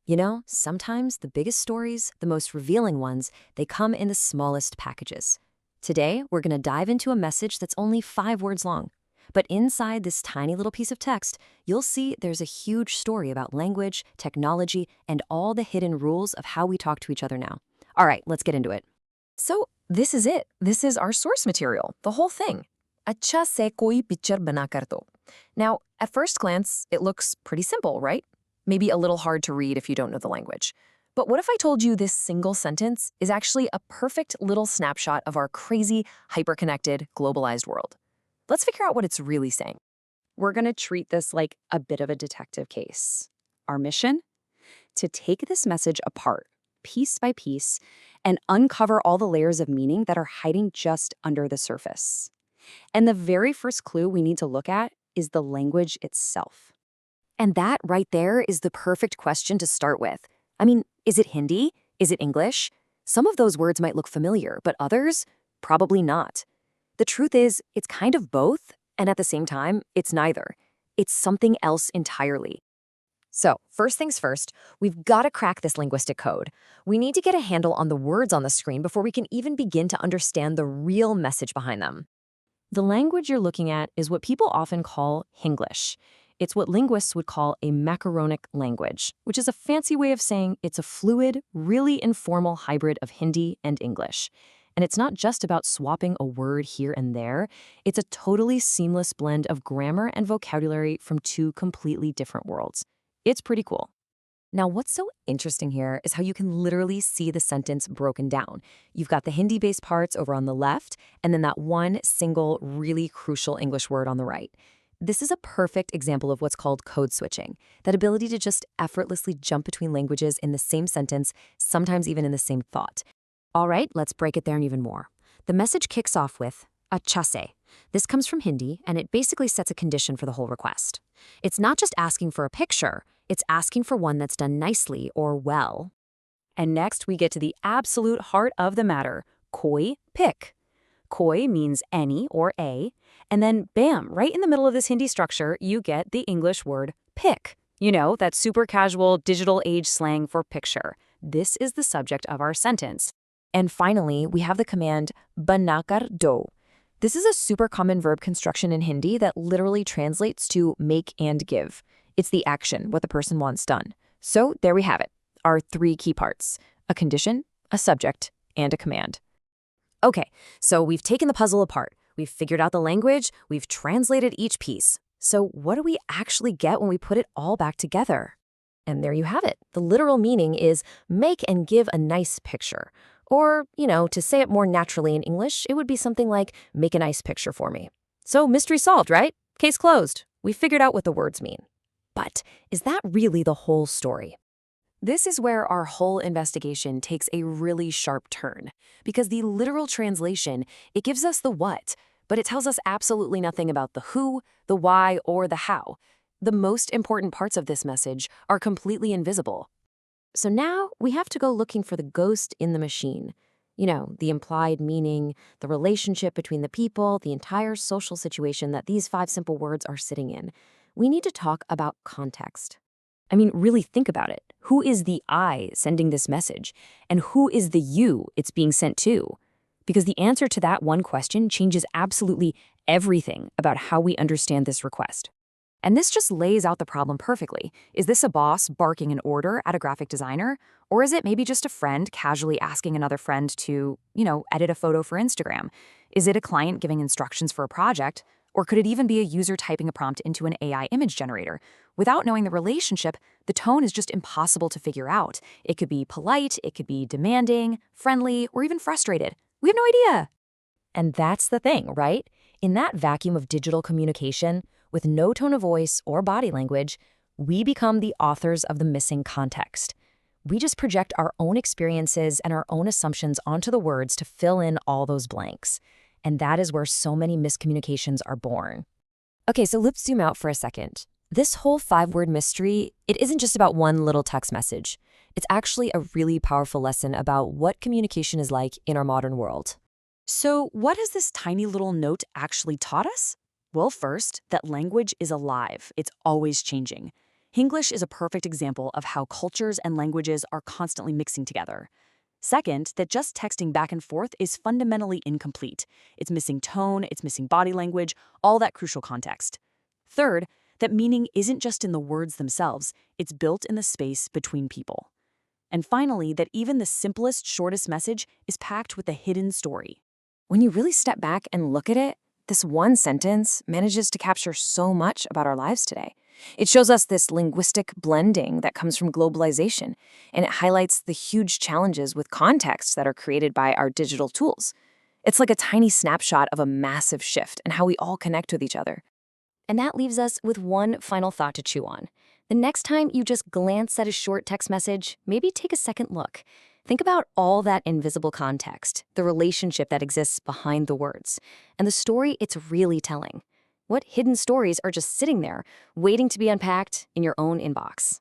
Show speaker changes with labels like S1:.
S1: You know, sometimes the biggest stories, the most revealing ones, they come in the smallest packages. Today, we're going to dive into a message that's only 5 words long. But inside this tiny little piece of text, you'll see there's a huge story about language, technology, and all the hidden rules of how we talk to each other now. All right, let's get into it. So, this is it. This is our source material, the whole thing. अच्छा से कोई picture बनाकर दो. Now, at first glance, it looks pretty simple, right? Maybe a little hard to read if you don't know the language. But what if I told you this single sentence is actually a perfect little snapshot of our crazy, hyper-connected, globalized world? Let's figure out what it's really saying.
S2: We're going to treat this like a bit of a detective case. Our mission? To take this message apart, piece by piece, and uncover all the layers of meaning that are hiding just under the surface. And the very first clue we need to look at is the language itself.
S1: And that right there is the perfect question to start with. I mean, is it Hindi? Is it English? Some of those words might look familiar, but others? Probably not. The truth is, it's kind of both, and at the same time, it's neither. It's something else entirely. So, first things first, we've got to crack this linguistic code. We need to get a handle on the words on the screen before we can even begin to understand the real message behind them. The language you're looking at is what people often call Hinglish. It's what linguists would call a macaronic language, which is a fancy way of saying it's a fluid, really informal hybrid of Hindi and English. And it's not just about swapping a word here and there. It's a totally seamless blend of grammar and vocabulary from two completely different worlds. It's pretty cool. Now, what's so interesting here is how you can literally see the sentence broken down. You've got the Hindi-based parts over on the left, and then that one single, really crucial English word on the right. This is a perfect example of what's called code switching, that ability to just effortlessly jump between languages in the same sentence, sometimes even in the same thought. All right, let's break it down even more. The message kicks off with "Achha se." This comes from Hindi, and it basically sets a condition for the whole request. It's not just asking for a picture, it's asking for one that's done nicely or well.
S2: And next, we get to the absolute heart of the matter, koi pick. Koi means any or a, and then bam, right in the middle of this Hindi structure, you get the English word pick. You know, that super casual digital age slang for picture. This is the subject of our sentence.
S1: And finally, we have the command banakar do. This is a super common verb construction in Hindi that literally translates to make and give. It's the action, what the person wants done. So there we have it, our 3 key parts: a condition, a subject, and a command. Okay, so we've taken the puzzle apart. We've figured out the language. We've translated each piece. So what do we actually get when we put it all back together? And there you have it. The literal meaning is make and give a nice picture. Or, to say it more naturally in English, it would be something like make a nice picture for me. So mystery solved, right? Case closed. We figured out what the words mean. But is that really the whole story? This is where our whole investigation takes a really sharp turn, because the literal translation, it gives us the what, but it tells us absolutely nothing about the who, the why, or the how. The most important parts of this message are completely invisible. So now we have to go looking for the ghost in the machine. The implied meaning, the relationship between the people, the entire social situation that these 5 simple words are sitting in. We need to talk about context. I mean, really think about it. Who is the I sending this message? And who is the you it's being sent to? Because the answer to that one question changes absolutely everything about how we understand this request. And this just lays out the problem perfectly. Is this a boss barking an order at a graphic designer? Or is it maybe just a friend casually asking another friend to, edit a photo for Instagram? Is it a client giving instructions for a project? Or could it even be a user typing a prompt into an AI image generator? Without knowing the relationship, the tone is just impossible to figure out. It could be polite, it could be demanding, friendly, or even frustrated. We have no idea. And that's the thing, right? In that vacuum of digital communication, with no tone of voice or body language, we become the authors of the missing context. We just project our own experiences and our own assumptions onto the words to fill in all those blanks. And that is where so many miscommunications are born. Okay, so let's zoom out for a second. This whole 5-word mystery, it isn't just about one little text message. It's actually a really powerful lesson about what communication is like in our modern world.
S2: So what has this tiny little note actually taught us? Well, first, that language is alive. It's always changing. Hinglish is a perfect example of how cultures and languages are constantly mixing together. Second, that just texting back and forth is fundamentally incomplete. It's missing tone, it's missing body language, all that crucial context. Third, that meaning isn't just in the words themselves, it's built in the space between people. And finally, that even the simplest, shortest message is packed with a hidden story.
S1: When you really step back and look at it, this one sentence manages to capture so much about our lives today. It shows us this linguistic blending that comes from globalization, and it highlights the huge challenges with context that are created by our digital tools. It's like a tiny snapshot of a massive shift in how we all connect with each other.
S3: And that leaves us with one final thought to chew on. The next time you just glance at a short text message, maybe take a second look. Think about all that invisible context, the relationship that exists behind the words, and the story it's really telling. What hidden stories are just sitting there, waiting to be unpacked in your own inbox?